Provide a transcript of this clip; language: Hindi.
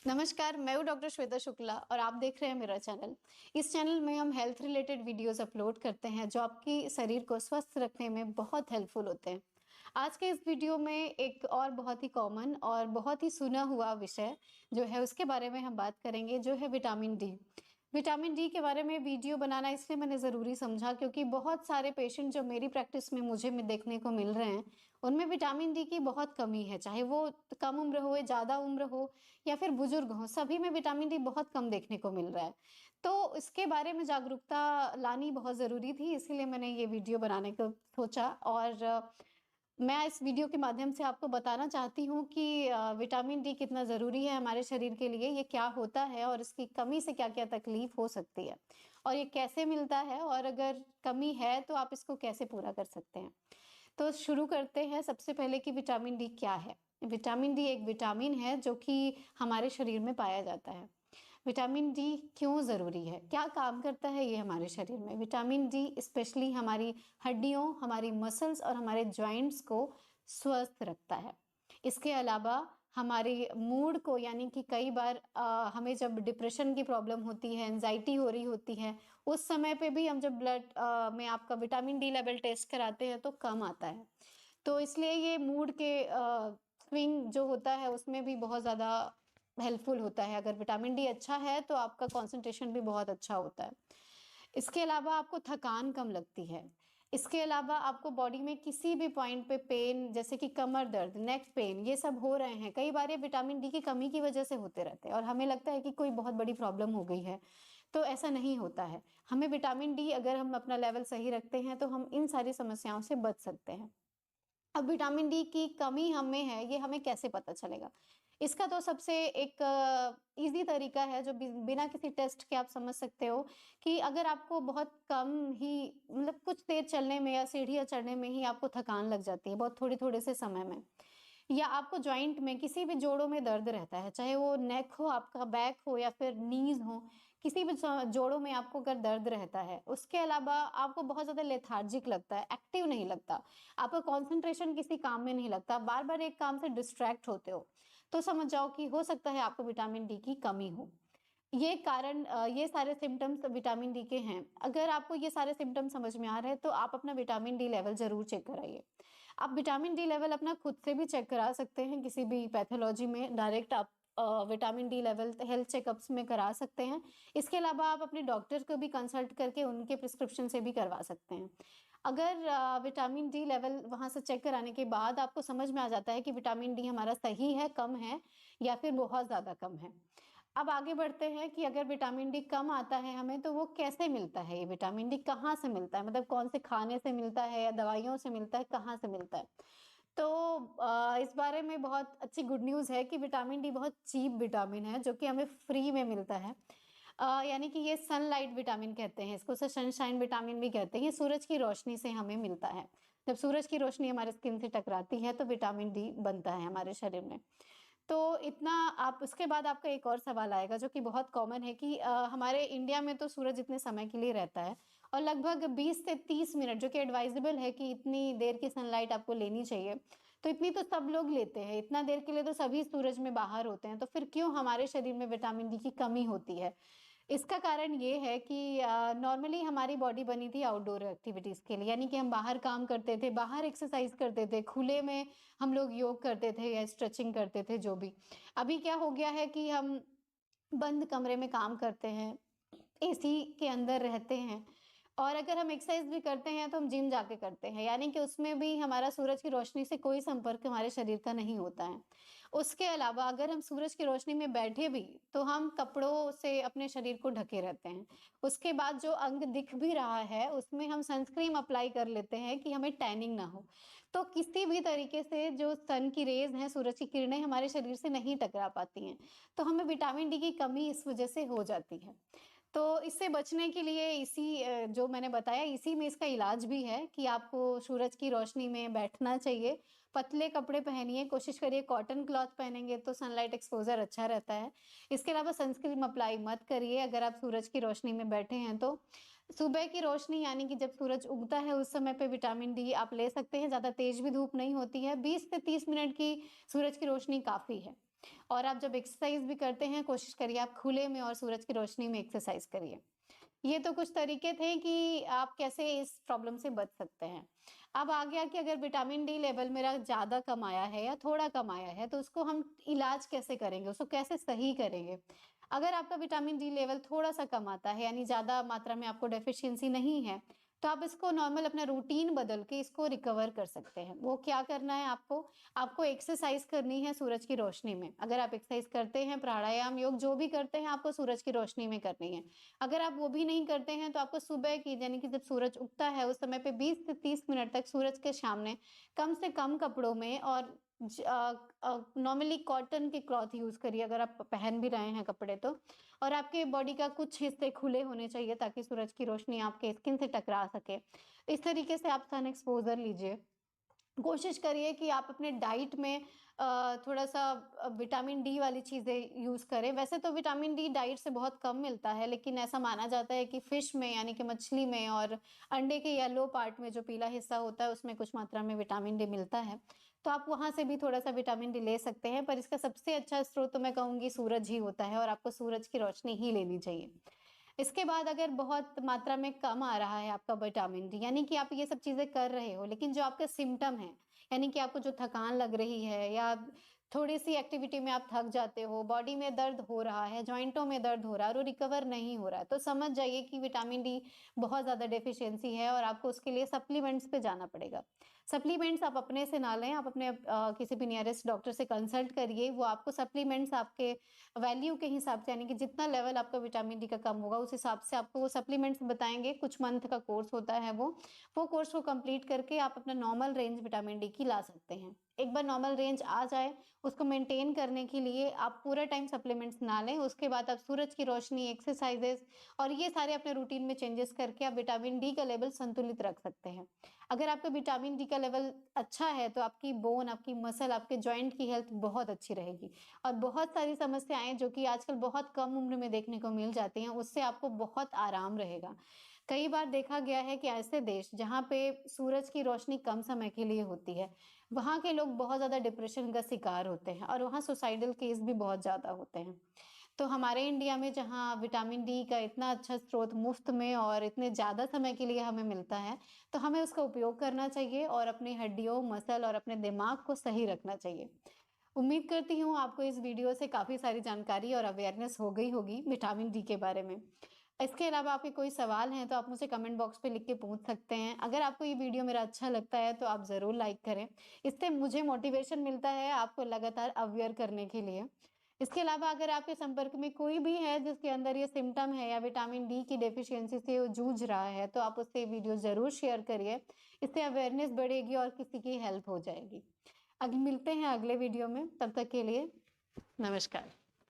नमस्कार, मैं हूँ डॉक्टर श्वेता शुक्ला और आप देख रहे हैं मेरा चैनल। इस चैनल में हम हेल्थ रिलेटेड वीडियोस अपलोड करते हैं जो आपकी शरीर को स्वस्थ रखने में बहुत हेल्पफुल होते हैं। आज के इस वीडियो में एक और बहुत ही कॉमन और बहुत ही सुना हुआ विषय जो है उसके बारे में हम बात करेंगे, जो है विटामिन डी। विटामिन डी के बारे में वीडियो बनाना इसलिए मैंने ज़रूरी समझा क्योंकि बहुत सारे पेशेंट जो मेरी प्रैक्टिस में मुझे में देखने को मिल रहे हैं, उनमें विटामिन डी की बहुत कमी है। चाहे वो कम उम्र हो, ज़्यादा उम्र हो या फिर बुजुर्ग हों, सभी में विटामिन डी बहुत कम देखने को मिल रहा है। तो इसके बारे में जागरूकता लानी बहुत ज़रूरी थी, इसीलिए मैंने ये वीडियो बनाने को सोचा और मैं इस वीडियो के माध्यम से आपको बताना चाहती हूँ कि विटामिन डी कितना ज़रूरी है हमारे शरीर के लिए, ये क्या होता है और इसकी कमी से क्या-क्या तकलीफ हो सकती है और ये कैसे मिलता है और अगर कमी है तो आप इसको कैसे पूरा कर सकते हैं। तो शुरू करते हैं सबसे पहले कि विटामिन डी क्या है? विटामिन डी एक विटामिन है जो कि हमारे शरीर में पाया जाता है। विटामिन डी क्यों ज़रूरी है? क्या काम करता है ये हमारे शरीर में? विटामिन डी स्पेशली हमारी हड्डियों, हमारी मसल्स और हमारे जॉइंट्स को स्वस्थ रखता है। इसके अलावा हमारे मूड को, यानी कि कई बार हमें जब डिप्रेशन की प्रॉब्लम होती है, एंजाइटी हो रही होती है, उस समय पे भी हम जब ब्लड में आपका विटामिन डी लेवल टेस्ट कराते हैं तो कम आता है। तो इसलिए ये मूड के स्विंग जो होता है उसमें भी बहुत ज़्यादा हेल्पफुल होता है। अगर विटामिन डी अच्छा है तो आपका कंसंट्रेशन भी बहुत अच्छा होता है। इसके अलावा आपको थकान कम लगती है। इसके अलावा आपको बॉडी में किसी भी पॉइंट पे पेन, जैसे कि कमर दर्द, नेक पेन, ये सब हो रहे हैं, कई बार ये विटामिन डी की कमी की वजह से होते रहते हैं और हमें लगता है कि कोई बहुत बड़ी प्रॉब्लम हो गई है। तो ऐसा नहीं होता है। हमें विटामिन डी, अगर हम अपना लेवल सही रखते हैं तो हम इन सारी समस्याओं से बच सकते हैं। अब विटामिन डी की कमी हमें है, ये हमें कैसे पता चलेगा? इसका तो सबसे एक ईज़ी तरीका है जो बिना किसी टेस्ट के आप समझ सकते हो कि अगर आपको बहुत कम ही, मतलब कुछ देर चलने में या सीढ़ियाँ चढ़ने में ही आपको थकान लग जाती है, बहुत थोड़े-थोड़े से समय में, या आपको जॉइंट में, किसी भी जोड़ों में दर्द रहता है, चाहे वो नेक हो, आपका बैक हो या फिर नीज़ हो, किसी भी जोड़ों में आपको अगर दर्द रहता है, उसके अलावा आपको बहुत ज़्यादा लेथार्जिक लगता है, एक्टिव नहीं लगता, आपका कंसंट्रेशन किसी काम में नहीं लगता, बार-बार एक काम से डिस्ट्रैक्ट होते हो, तो समझ जाओ कि हो सकता है आपको विटामिन डी की कमी हो। ये कारण ये सारे सिम्पटम्स विटामिन डी के हैं। अगर आपको ये सारे सिम्पटम्स समझ में आ रहे हैं तो आप अपना विटामिन डी लेवल ज़रूर चेक कराइए। आप विटामिन डी लेवल अपना खुद से भी चेक करा सकते हैं, किसी भी पैथोलॉजी में डायरेक्ट आप vitamin D level health checkups में करा सकते हैं। इसके अलावा आप अपने डॉक्टर को भी कंसल्ट करके उनके प्रिस्क्रिप्शन से भी करवा सकते हैं। अगर विटामिन डी लेवल वहाँ से चेक कराने के बाद आपको समझ में आ जाता है कि विटामिन डी हमारा सही है, कम है या फिर बहुत ज़्यादा कम है। अब आगे बढ़ते हैं कि अगर विटामिन डी कम आता है हमें तो वो कैसे मिलता है? ये विटामिन डी कहाँ से मिलता है? मतलब कौन से खाने से मिलता है या दवाइयों से मिलता है, कहाँ से मिलता है? तो इस बारे में बहुत अच्छी गुड न्यूज़ है कि विटामिन डी बहुत चीप विटामिन है जो कि हमें फ्री में मिलता है। यानी कि ये सनलाइट विटामिन कहते हैं इसको, सनशाइन विटामिन भी कहते हैं। ये सूरज की रोशनी से हमें मिलता है। जब सूरज की रोशनी हमारे स्किन से टकराती है तो विटामिन डी बनता है हमारे शरीर में। तो इतना आप, उसके बाद आपका एक और सवाल आएगा जो कि बहुत कॉमन है कि हमारे इंडिया में तो सूरज इतने समय के लिए रहता है और लगभग 20 से 30 मिनट, जो कि एडवाइजेबल है कि इतनी देर की सनलाइट आपको लेनी चाहिए। तो इतनी तो सब लोग लेते हैं, इतना देर के लिए तो सभी सूरज में बाहर होते हैं, तो फिर क्यों हमारे शरीर में विटामिन डी की कमी होती है? इसका कारण ये है कि नॉर्मली हमारी बॉडी बनी थी आउटडोर एक्टिविटीज़ के लिए, यानी कि हम बाहर काम करते थे, बाहर एक्सरसाइज करते थे, खुले में हम लोग योग करते थे या स्ट्रेचिंग करते थे, जो भी। अभी क्या हो गया है कि हम बंद कमरे में काम करते हैं, एसी के अंदर रहते हैं और अगर हम एक्सरसाइज भी करते हैं तो हम जिम जाके करते हैं, यानी कि उसमें भी हमारा सूरज की रोशनी से कोई संपर्क हमारे शरीर का नहीं होता है। उसके अलावा अगर हम सूरज की रोशनी में बैठे भी तो हम कपड़ों से अपने शरीर को ढके रहते हैं। उसके बाद जो अंग दिख भी रहा है उसमें हम सनस्क्रीन अप्लाई कर लेते हैं कि हमें टैनिंग ना हो। तो किसी भी तरीके से जो सन की रेज़ हैं, सूरज की किरणें हमारे शरीर से नहीं टकरा पाती हैं। तो हमें विटामिन डी की कमी इस वजह से हो जाती है। तो इससे बचने के लिए इसी जो मैंने बताया, इसी में इसका इलाज भी है कि आपको सूरज की रोशनी में बैठना चाहिए। पतले कपड़े पहनिए, कोशिश करिए कॉटन क्लॉथ पहनेंगे तो सनलाइट एक्सपोज़र अच्छा रहता है। इसके अलावा सनस्क्रीन अप्लाई मत करिए अगर आप सूरज की रोशनी में बैठे हैं तो। सुबह की रोशनी, यानी कि जब सूरज उगता है उस समय पे विटामिन डी आप ले सकते हैं, ज़्यादा तेज़ भी धूप नहीं होती है, 20 से 30 मिनट की सूरज की रोशनी काफ़ी है। और आप जब एक्सरसाइज भी करते हैं, कोशिश करिए आप खुले में और सूरज की रोशनी में एक्सरसाइज करिए। ये तो कुछ तरीके थे कि आप कैसे इस प्रॉब्लम से बच सकते हैं। अब आ गया कि अगर विटामिन डी लेवल मेरा ज़्यादा कम आया है या थोड़ा कम आया है, तो उसको हम इलाज कैसे करेंगे, उसको कैसे सही करेंगे? अगर आपका विटामिन डी लेवल थोड़ा-सा कम आता है, यानी ज़्यादा मात्रा में आपको डेफिशिएंसी नहीं है, तो आप इसको नॉर्मल अपना रूटीन बदल के इसको रिकवर कर सकते हैं। वो क्या करना है आपको? आपको एक्सरसाइज करनी है सूरज की रोशनी में। अगर आप एक्सरसाइज करते हैं, प्राणायाम, योग जो भी करते हैं, आपको सूरज की रोशनी में करनी है। अगर आप वो भी नहीं करते हैं, तो आपको सुबह की यानी कि जब सूरज उगता है, उस समय पे 20 से 30 मिनट तक सूरज के सामने कम से कम कपड़ों में और नॉर्मली कॉटन के क्लॉथ यूज़ करिए अगर आप पहन भी रहे हैं कपड़े तो। और आपके बॉडी का कुछ हिस्से खुले होने चाहिए ताकि सूरज की रोशनी आपके स्किन से टकरा सके। इस तरीके से आप सन एक्सपोज़र लीजिए। कोशिश करिए कि आप अपने डाइट में थोड़ा-सा विटामिन डी वाली चीज़ें यूज़ करें। वैसे तो विटामिन डी डाइट से बहुत कम मिलता है, लेकिन ऐसा माना जाता है कि फिश में यानी कि मछली में और अंडे के येलो पार्ट में जो पीला हिस्सा होता है, उसमें कुछ मात्रा में विटामिन डी मिलता है। तो आप वहाँ से भी थोड़ा-सा विटामिन डी ले सकते हैं, पर इसका सबसे अच्छा स्रोत तो मैं कहूँगी सूरज ही होता है और आपको सूरज की रोशनी ही लेनी चाहिए। इसके बाद अगर बहुत मात्रा में कम आ रहा है आपका विटामिन डी, यानी कि आप ये सब चीज़ें कर रहे हो, लेकिन जो आपके सिम्पटम हैं, यानी कि आपको जो थकान लग रही है या थोड़ी-सी एक्टिविटी में आप थक जाते हो, बॉडी में दर्द हो रहा है, जॉइंटों में दर्द हो रहा है और वो रिकवर नहीं हो रहा है, तो समझ जाइए कि विटामिन डी बहुत ज़्यादा डेफ़िशिएंसी है और आपको उसके लिए सप्लीमेंट्स पे जाना पड़ेगा। सप्लीमेंट्स आप अपने से ना लें, आप अपने किसी भी नियरेस्ट डॉक्टर से कंसल्ट करिए, वो आपको सप्लीमेंट्स आपके वैल्यू के हिसाब से यानी कि जितना लेवल आपका विटामिन डी का कम होगा, उस हिसाब से आपको वो सप्लीमेंट्स बताएँगे, कुछ मंथ का कोर्स होता है वो। वो कोर्स को कंप्लीट करके आप अपना नॉर्मल रेंज विटामिन डी की ला सकते हैं। एक बार नॉर्मल रेंज आ जाए, उसको मेंटेन करने के लिए आप पूरा टाइम सप्लीमेंट्स ना लें, उसके बाद आप सूरज की रोशनी, एक्सरसाइज़ेज़ और ये सारे अपने रूटीन में चेंजेस करके आप विटामिन डी का लेवल संतुलित रख सकते हैं। अगर आपका विटामिन डी का लेवल अच्छा है, तो आपकी बोन, आपकी मसल, आपके जॉइंट की हेल्थ बहुत अच्छी रहेगी और बहुत सारी समस्याएँ जो कि आजकल बहुत कम उम्र में देखने को मिल जाती हैं, उससे आपको बहुत आराम रहेगा। कई बार देखा गया है कि ऐसे देश जहाँ पे सूरज की रोशनी कम समय के लिए होती है, वहाँ के लोग बहुत ज़्यादा डिप्रेशन का शिकार होते हैं और वहाँ सुसाइडल केस भी बहुत ज़्यादा होते हैं। तो हमारे इंडिया में जहाँ विटामिन डी का इतना अच्छा स्रोत मुफ्त में और इतने ज़्यादा समय के लिए हमें मिलता है, तो हमें उसका उपयोग करना चाहिए और अपनी हड्डियों, मसल और अपने दिमाग को सही रखना चाहिए। उम्मीद करती हूँ आपको इस वीडियो से काफ़ी सारी जानकारी और अवेयरनेस हो गई होगी विटामिन डी के बारे में। इसके अलावा आपके कोई सवाल हैं तो आप मुझसे कमेंट बॉक्स पे लिख के पूछ सकते हैं। अगर आपको ये वीडियो मेरा अच्छा लगता है तो आप ज़रूर लाइक करें। इससे मुझे मोटिवेशन मिलता है आपको लगातार अवेयर करने के लिए। इसके अलावा अगर आपके संपर्क में कोई भी है जिसके अंदर ये सिम्पटम है या विटामिन डी की डेफिशिएंसी से वो जूझ रहा है, तो आप उससे वीडियो ज़रूर शेयर करिए। इससे अवेयरनेस बढ़ेगी और किसी की हेल्प हो जाएगी। मिलते हैं अगले वीडियो में, तब तक के लिए नमस्कार।